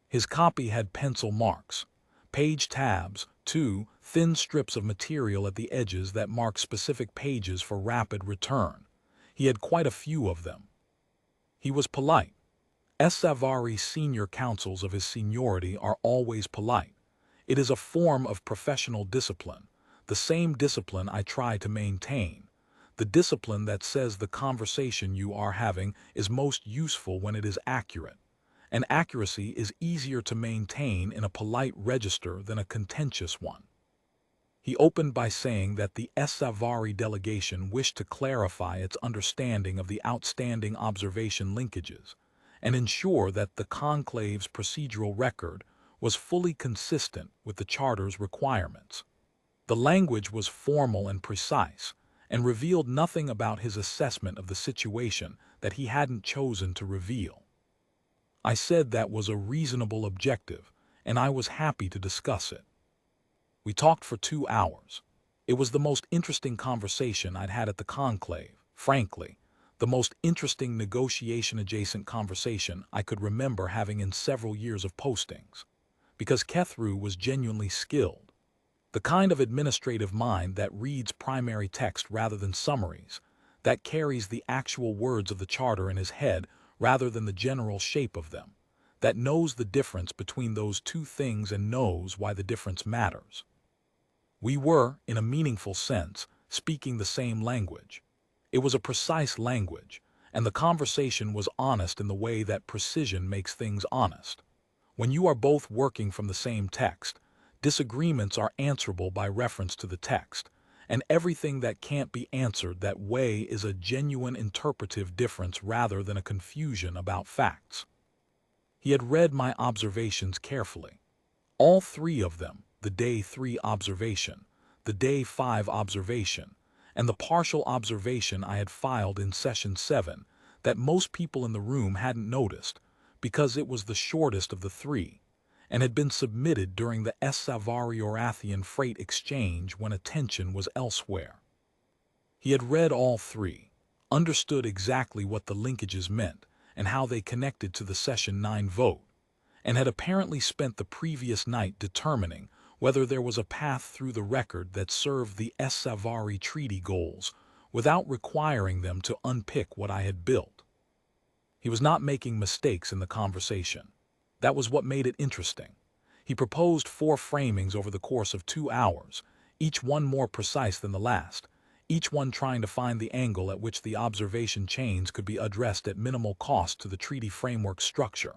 His copy had pencil marks, page tabs, 2 thin strips of material at the edges that mark specific pages for rapid return. He had quite a few of them. He was polite. Savari senior counsels of his seniority are always polite. It is a form of professional discipline, the same discipline I try to maintain. The discipline that says the conversation you are having is most useful when it is accurate, and accuracy is easier to maintain in a polite register than a contentious one. He opened by saying that the Savari delegation wished to clarify its understanding of the outstanding observation linkages and ensure that the conclave's procedural record was fully consistent with the Charter's requirements. The language was formal and precise, and revealed nothing about his assessment of the situation that he hadn't chosen to reveal. I said that was a reasonable objective, and I was happy to discuss it. We talked for 2 hours. It was the most interesting conversation I'd had at the conclave, frankly, the most interesting negotiation-adjacent conversation I could remember having in several years of postings, because Kethru was genuinely skilled. The kind of administrative mind that reads primary text rather than summaries, that carries the actual words of the Charter in his head rather than the general shape of them, that knows the difference between those two things and knows why the difference matters. We were, in a meaningful sense, speaking the same language. It was a precise language, and the conversation was honest in the way that precision makes things honest. When you are both working from the same text, disagreements are answerable by reference to the text, and everything that can't be answered that way is a genuine interpretive difference rather than a confusion about facts. He had read my observations carefully. All 3 of them, the Day 3 observation, the Day 5 observation, and the partial observation I had filed in Session 7 that most people in the room hadn't noticed because it was the shortest of the 3, and had been submitted during the Savari-Orathian freight exchange when attention was elsewhere. He had read all 3, understood exactly what the linkages meant and how they connected to the Session 9 vote, and had apparently spent the previous night determining whether there was a path through the record that served the Savari Treaty goals without requiring them to unpick what I had built. He was not making mistakes in the conversation. That was what made it interesting. He proposed 4 framings over the course of 2 hours, each one more precise than the last, each one trying to find the angle at which the observation chains could be addressed at minimal cost to the treaty framework structure.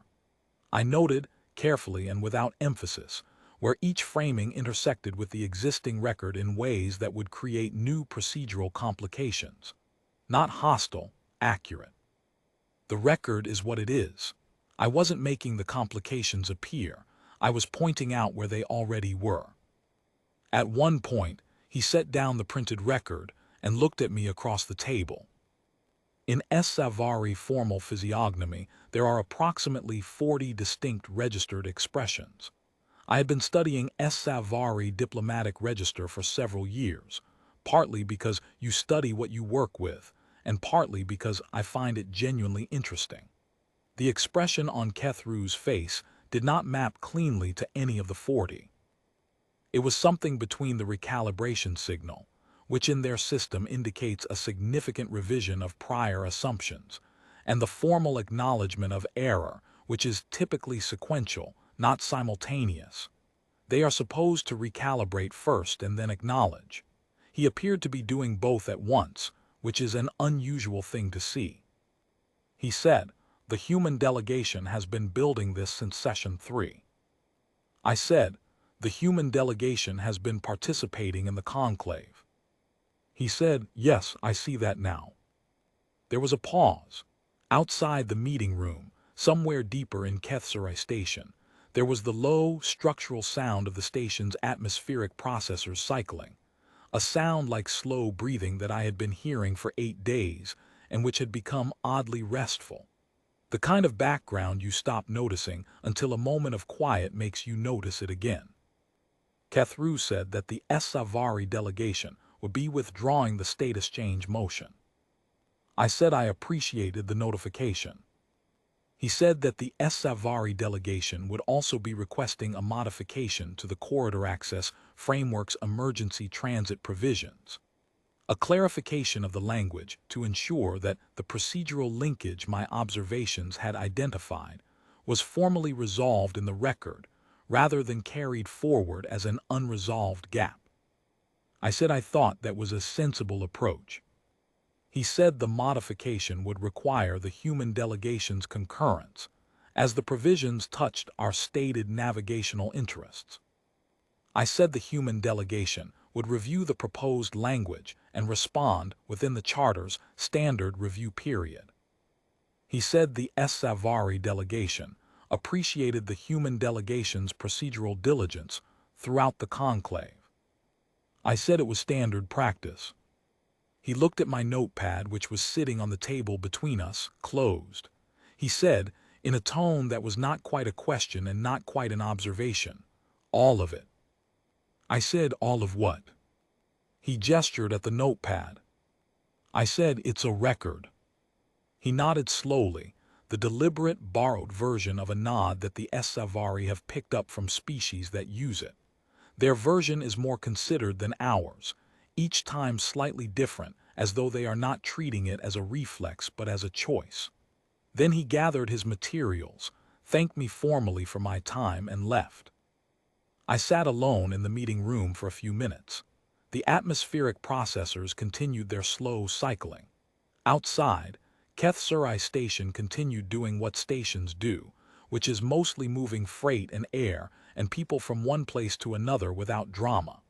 I noted, carefully and without emphasis, where each framing intersected with the existing record in ways that would create new procedural complications. Not hostile, accurate. The record is what it is. I wasn't making the complications appear. I was pointing out where they already were. At one point, He set down the printed record and looked at me across the table. In S. Savary formal physiognomy, there are approximately 40 distinct registered expressions. I had been studying S. Savary diplomatic register for several years, partly because you study what you work with, and partly because I find it genuinely interesting. The expression on Kethru's face did not map cleanly to any of the 40. It was something between the recalibration signal, which in their system indicates a significant revision of prior assumptions, and the formal acknowledgement of error, which is typically sequential, not simultaneous. They are supposed to recalibrate first and then acknowledge. He appeared to be doing both at once, which is an unusual thing to see. He said, "The human delegation has been building this since session 3. I said, "The human delegation has been participating in the conclave." He said, "Yes, I see that now." There was a pause. Outside the meeting room, somewhere deeper in Kethsuri Station, there was the low, structural sound of the station's atmospheric processors cycling, a sound like slow breathing that I had been hearing for 8 days and which had become oddly restful. The kind of background you stop noticing until a moment of quiet makes you notice it again. Kethru said that the S. Savary delegation would be withdrawing the status change motion. I said I appreciated the notification. He said that the S. Savary delegation would also be requesting a modification to the corridor access framework's emergency transit provisions, a clarification of the language to ensure that the procedural linkage my observations had identified was formally resolved in the record rather than carried forward as an unresolved gap. I said I thought that was a sensible approach. He said the modification would require the human delegation's concurrence, as the provisions touched our stated navigational interests. I said the human delegation would review the proposed language and respond within the Charter's standard review period. He said the S. Savary delegation appreciated the human delegation's procedural diligence throughout the conclave. I said it was standard practice. He looked at my notepad, which was sitting on the table between us, closed. He said, in a tone that was not quite a question and not quite an observation, "All of it." I said, "All of what?" He gestured at the notepad. I said, "It's a record." He nodded slowly, the deliberate, borrowed version of a nod that the S. Savary have picked up from species that use it. Their version is more considered than ours, each time slightly different, as though they are not treating it as a reflex but as a choice. Then he gathered his materials, thanked me formally for my time, and left. I sat alone in the meeting room for a few minutes. The atmospheric processors continued their slow cycling. Outside, Kethsuri Station continued doing what stations do, which is mostly moving freight and air and people from one place to another without drama.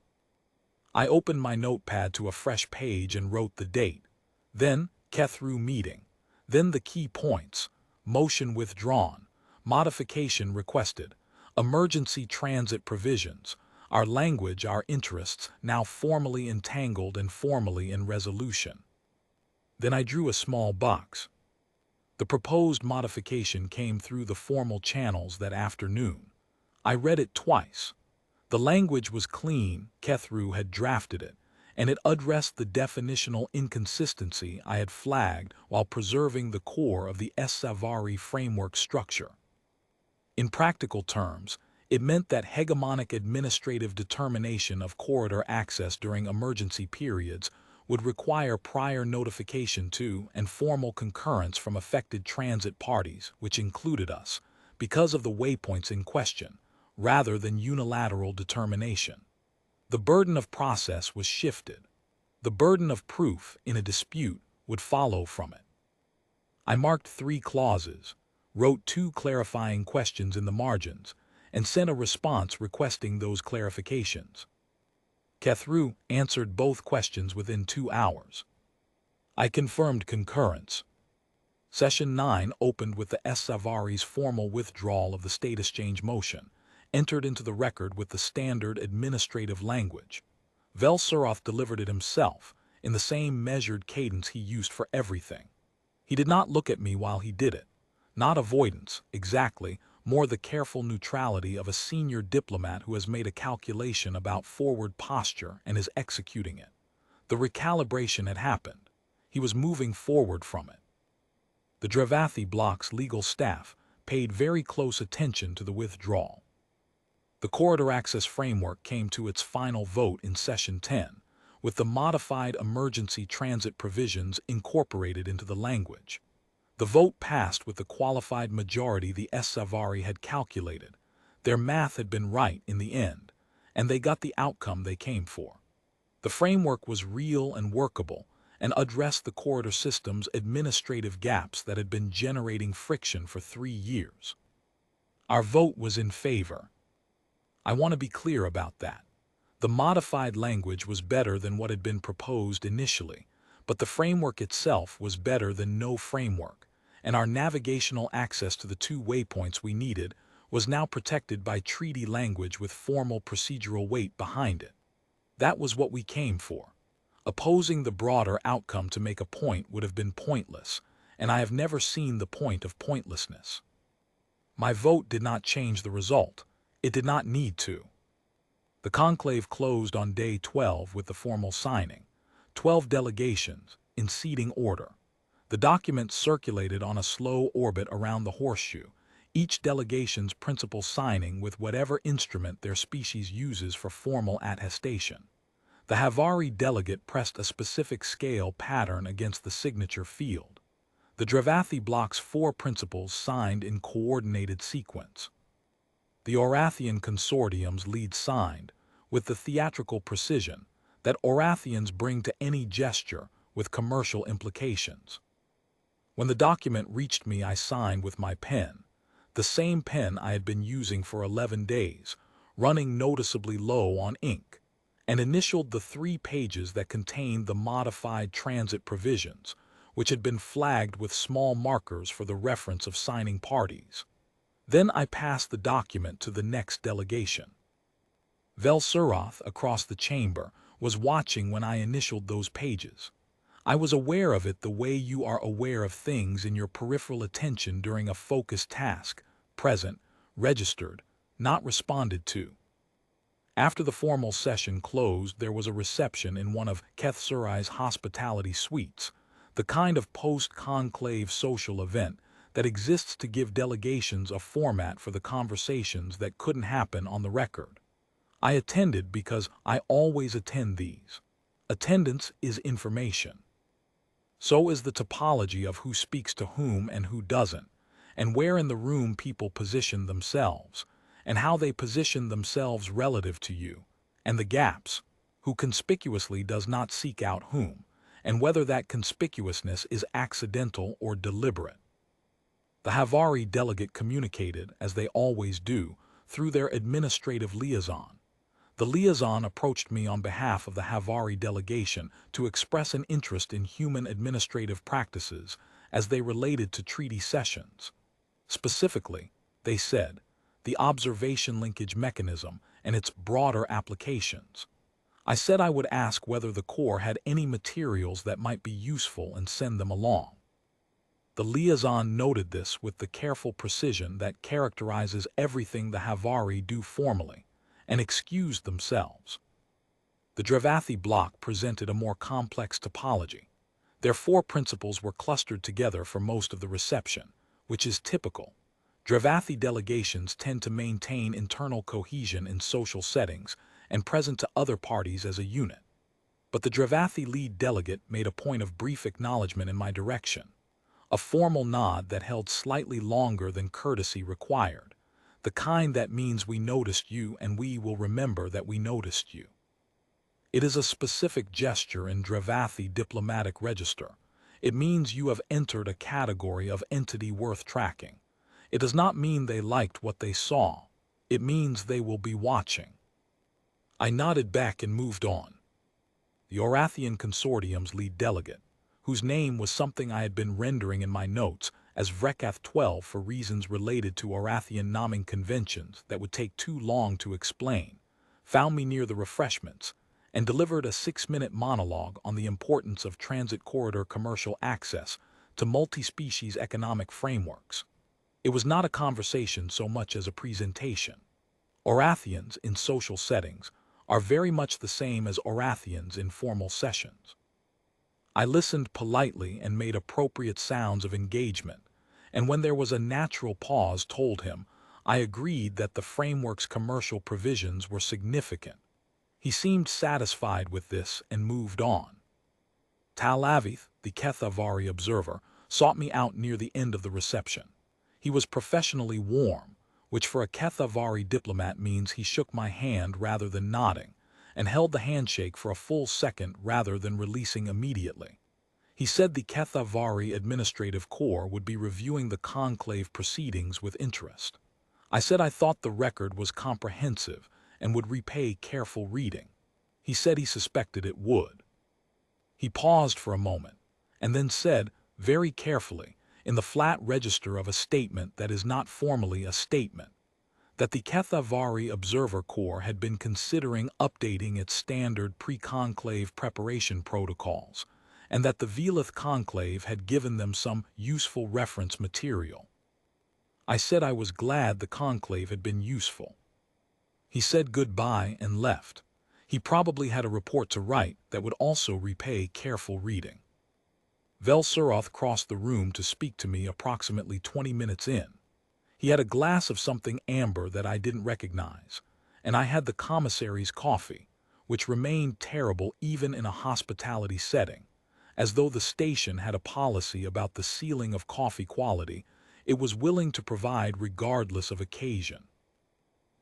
I opened my notepad to a fresh page and wrote the date, then Kethru meeting, then the key points: motion withdrawn, modification requested, emergency transit provisions, our language, our interests, now formally entangled and formally in resolution. Then I drew a small box. The proposed modification came through the formal channels that afternoon. I read it twice. The language was clean, Kethru had drafted it, and it addressed the definitional inconsistency I had flagged while preserving the core of the S. Savary framework structure. In practical terms, it meant that hegemonic administrative determination of corridor access during emergency periods would require prior notification to and formal concurrence from affected transit parties, which included us, because of the waypoints in question, rather than unilateral determination. The burden of process was shifted. The burden of proof in a dispute would follow from it. I marked 3 clauses, wrote 2 clarifying questions in the margins, and sent a response requesting those clarifications. Kethru answered both questions within 2 hours. I confirmed concurrence. Session 9 opened with the S. Savary's formal withdrawal of the status change motion, entered into the record with the standard administrative language. Velsuroth delivered it himself, in the same measured cadence he used for everything. He did not look at me while he did it. Not avoidance, exactly, more the careful neutrality of a senior diplomat who has made a calculation about forward posture and is executing it. The recalibration had happened. He was moving forward from it. The Dravathi block's legal staff paid very close attention to the withdrawal. The corridor access framework came to its final vote in Session 10, with the modified emergency transit provisions incorporated into the language. The vote passed with the qualified majority the Savari had calculated. Their math had been right in the end, and they got the outcome they came for. The framework was real and workable, and addressed the corridor system's administrative gaps that had been generating friction for 3 years. Our vote was in favor. I want to be clear about that. The modified language was better than what had been proposed initially, but the framework itself was better than no framework, and our navigational access to the 2 waypoints we needed was now protected by treaty language with formal procedural weight behind it. That was what we came for. Opposing the broader outcome to make a point would have been pointless, and I have never seen the point of pointlessness. My vote did not change the result. It did not need to. The conclave closed on day 12 with the formal signing. 12 delegations, in seating order. The document circulated on a slow orbit around the horseshoe, each delegation's principal signing with whatever instrument their species uses for formal attestation. The Havari delegate pressed a specific scale pattern against the signature field. The Dravathi block's 4 principals signed in coordinated sequence. The Orathian consortium's lead signed, with the theatrical precision that Orathians bring to any gesture with commercial implications. When the document reached me, I signed with my pen, the same pen I had been using for 11 days, running noticeably low on ink, and initialed the 3 pages that contained the modified transit provisions, which had been flagged with small markers for the reference of signing parties. Then I passed the document to the next delegation. Velsuroth, across the chamber, was watching when I initialed those pages. I was aware of it the way you are aware of things in your peripheral attention during a focused task, present, registered, not responded to. After the formal session closed, there was a reception in one of Kethsurai's hospitality suites, the kind of post-conclave social event that exists to give delegations a format for the conversations that couldn't happen on the record. I attended because I always attend these. Attendance is information. So is the topology of who speaks to whom and who doesn't, and where in the room people position themselves, and how they position themselves relative to you, and the gaps, who conspicuously does not seek out whom, and whether that conspicuousness is accidental or deliberate. The Havari delegate communicated, as they always do, through their administrative liaison. The liaison approached me on behalf of the Havari delegation to express an interest in human administrative practices as they related to treaty sessions. Specifically, they said, the observation linkage mechanism and its broader applications. I said I would ask whether the Corps had any materials that might be useful and send them along. The liaison noted this with the careful precision that characterizes everything the Havari do formally, and excused themselves. The Dravathi block presented a more complex topology. Their 4 principles were clustered together for most of the reception, which is typical. Dravathi delegations tend to maintain internal cohesion in social settings and present to other parties as a unit. But the Dravathi lead delegate made a point of brief acknowledgement in my direction, a formal nod that held slightly longer than courtesy required, the kind that means we noticed you and we will remember that we noticed you. It is a specific gesture in Dravathi diplomatic register. It means you have entered a category of entity worth tracking. It does not mean they liked what they saw. It means they will be watching. I nodded back and moved on. The Orathian Consortium's lead delegate, whose name was something I had been rendering in my notes as Vrekath 12 for reasons related to Orathian naming conventions that would take too long to explain, found me near the refreshments, and delivered a 6-minute monologue on the importance of transit corridor commercial access to multi-species economic frameworks. It was not a conversation so much as a presentation. Orathians in social settings are very much the same as Orathians in formal sessions. I listened politely and made appropriate sounds of engagement, and when there was a natural pause told him I agreed that the framework's commercial provisions were significant. He seemed satisfied with this and moved on. Tal Avith, the Kethavari observer, sought me out near the end of the reception. He was professionally warm, which for a Kethavari diplomat means he shook my hand rather than nodding, and held the handshake for a full second rather than releasing immediately. He said the Kethavari Administrative Corps would be reviewing the conclave proceedings with interest. I said I thought the record was comprehensive and would repay careful reading. He said he suspected it would. He paused for a moment, and then said, very carefully, in the flat register of a statement that is not formally a statement, that the Kethavari Observer Corps had been considering updating its standard pre-conclave preparation protocols, and that the Velith conclave had given them some useful reference material. I said I was glad the conclave had been useful. He said goodbye and left. He probably had a report to write that would also repay careful reading. Velsuroth crossed the room to speak to me approximately 20 minutes in. He had a glass of something amber that I didn't recognize, and I had the commissary's coffee, which remained terrible even in a hospitality setting, as though the station had a policy about the sealing of coffee quality it was willing to provide regardless of occasion.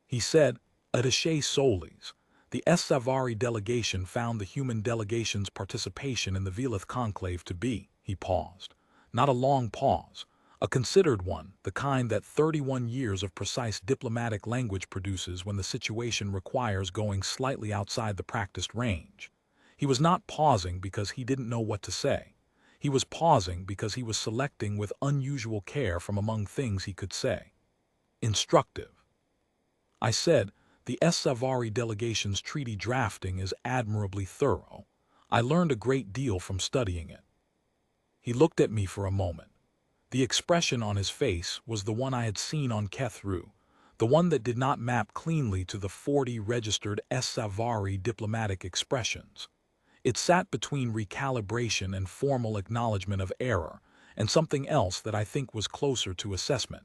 He said, Attaché Solis, the Savari delegation found the human delegation's participation in the Velith conclave to be, he paused, not a long pause, a considered one, the kind that 31 years of precise diplomatic language produces when the situation requires going slightly outside the practiced range. He was not pausing because he didn't know what to say. He was pausing because he was selecting with unusual care from among things he could say. Instructive. I said, the Savari delegation's treaty drafting is admirably thorough. I learned a great deal from studying it. He looked at me for a moment. The expression on his face was the one I had seen on Kethru, the one that did not map cleanly to the 40 registered Savari diplomatic expressions. It sat between recalibration and formal acknowledgement of error, and something else that I think was closer to assessment.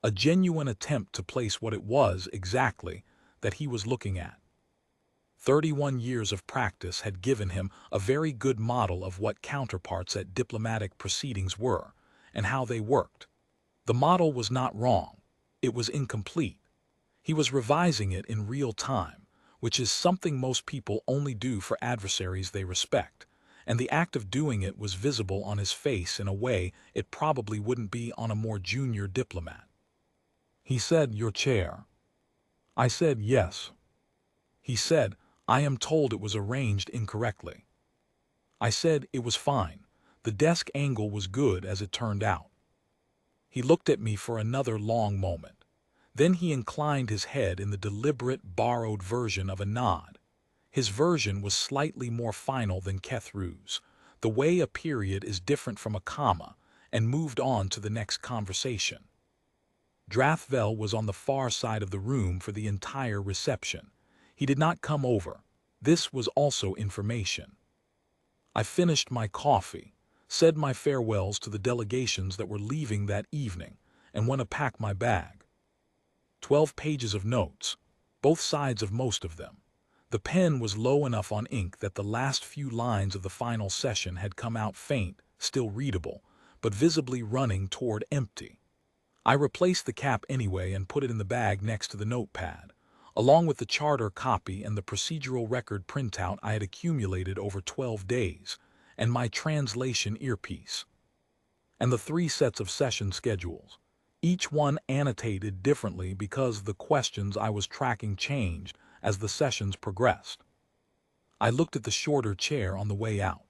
A genuine attempt to place what it was exactly that he was looking at. 31 years of practice had given him a very good model of what counterparts at diplomatic proceedings were, and how they worked. The model was not wrong. It was incomplete. He was revising it in real time, which is something most people only do for adversaries they respect, and the act of doing it was visible on his face in a way it probably wouldn't be on a more junior diplomat. He said, Your chair. I said, yes. He said, I am told it was arranged incorrectly. I said it was fine. The desk angle was good as it turned out. He looked at me for another long moment. Then he inclined his head in the deliberate, borrowed version of a nod. His version was slightly more final than Kethru's, the way a period is different from a comma, and moved on to the next conversation. Drathvel was on the far side of the room for the entire reception. He did not come over. This was also information. I finished my coffee, said my farewells to the delegations that were leaving that evening, and went to pack my bag. 12 pages of notes, both sides of most of them. The pen was low enough on ink that the last few lines of the final session had come out faint, still readable, but visibly running toward empty. I replaced the cap anyway and put it in the bag next to the notepad, along with the charter copy and the procedural record printout I had accumulated over 12 days, and my translation earpiece. And the 3 sets of session schedules, each one annotated differently because the questions I was tracking changed as the sessions progressed. I looked at the shorter chair on the way out.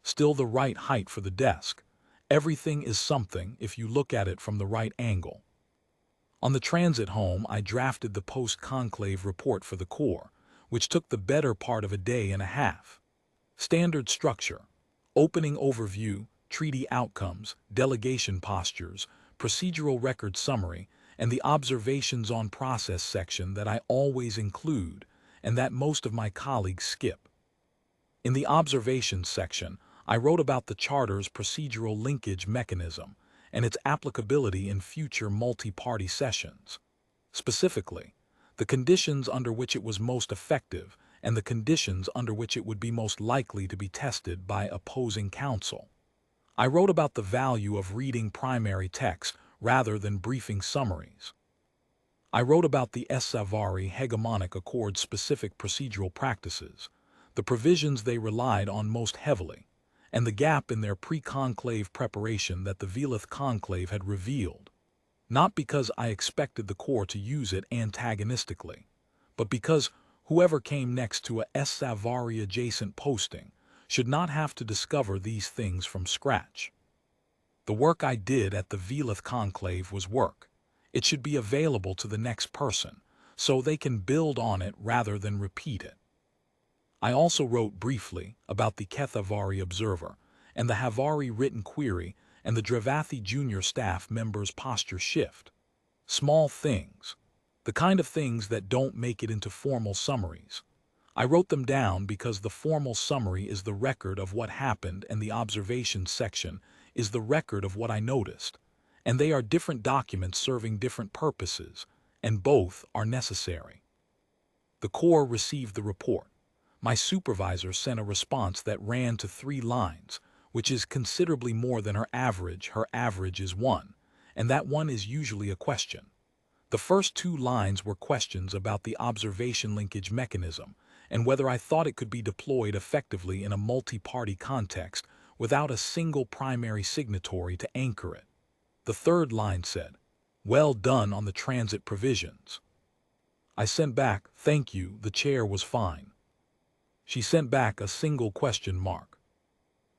Still the right height for the desk. Everything is something if you look at it from the right angle. On the transit home, I drafted the post-conclave report for the Corps, which took the better part of a day and a half. Standard structure: opening overview, treaty outcomes, delegation postures, procedural record summary, and the observations on process section that I always include and that most of my colleagues skip. In the observations section, I wrote about the Charter's procedural linkage mechanism and its applicability in future multi-party sessions. Specifically, the conditions under which it was most effective and the conditions under which it would be most likely to be tested by opposing counsel. I wrote about the value of reading primary text rather than briefing summaries. I wrote about the Savary hegemonic Accord's specific procedural practices, the provisions they relied on most heavily, and the gap in their pre-conclave preparation that the Velith conclave had revealed. Not because I expected the Corps to use it antagonistically, but because whoever came next to a Savary adjacent posting should not have to discover these things from scratch. The work I did at the Velith conclave was work. It should be available to the next person, so they can build on it rather than repeat it. I also wrote briefly about the Kethavari Observer and the Havari written query and the Dravathi junior staff members' posture shift. Small things. The kind of things that don't make it into formal summaries. I wrote them down because the formal summary is the record of what happened and the observations section is the record of what I noticed, and they are different documents serving different purposes, and both are necessary. The Corps received the report. My supervisor sent a response that ran to 3 lines, which is considerably more than her average. Her average is 1, and that 1 is usually a question. The first 2 lines were questions about the observation linkage mechanism and whether I thought it could be deployed effectively in a multi-party context without a single primary signatory to anchor it. The third line said, "Well done on the transit provisions." I sent back, "Thank you, the chair was fine." She sent back a single question mark.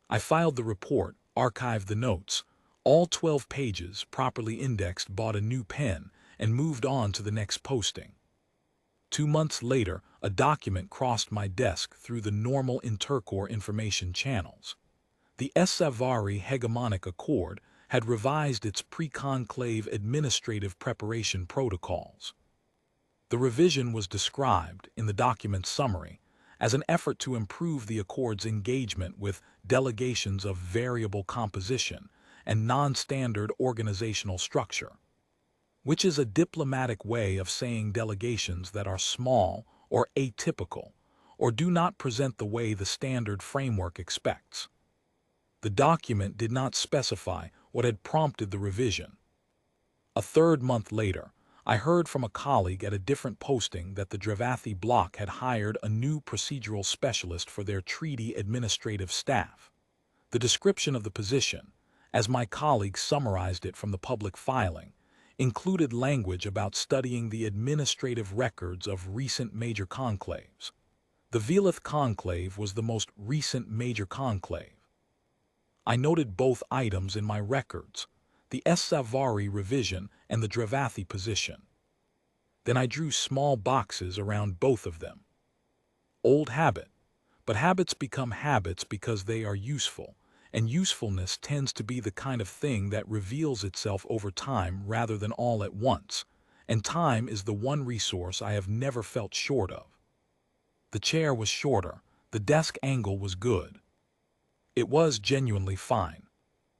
I filed the report, archived the notes, all 12 pages properly indexed, bought a new pen, and moved on to the next posting. 2 months later, a document crossed my desk through the normal intercorps information channels. The Savary hegemonic Accord had revised its pre-conclave administrative preparation protocols. The revision was described, in the document's summary, as an effort to improve the Accord's engagement with delegations of variable composition and non-standard organizational structure, which is a diplomatic way of saying delegations that are small or atypical or do not present the way the standard framework expects. The document did not specify what had prompted the revision. A third month later, I heard from a colleague at a different posting that the Dravathi bloc had hired a new procedural specialist for their treaty administrative staff. The description of the position, as my colleague summarized it from the public filing, included language about studying the administrative records of recent major conclaves. The Velith conclave was the most recent major conclave. I noted both items in my records, the Savary revision and the Dravathi position. Then I drew small boxes around both of them. Old habit, but habits become habits because they are useful, and usefulness tends to be the kind of thing that reveals itself over time rather than all at once, and time is the one resource I have never felt short of. The chair was shorter, the desk angle was good. It was genuinely fine.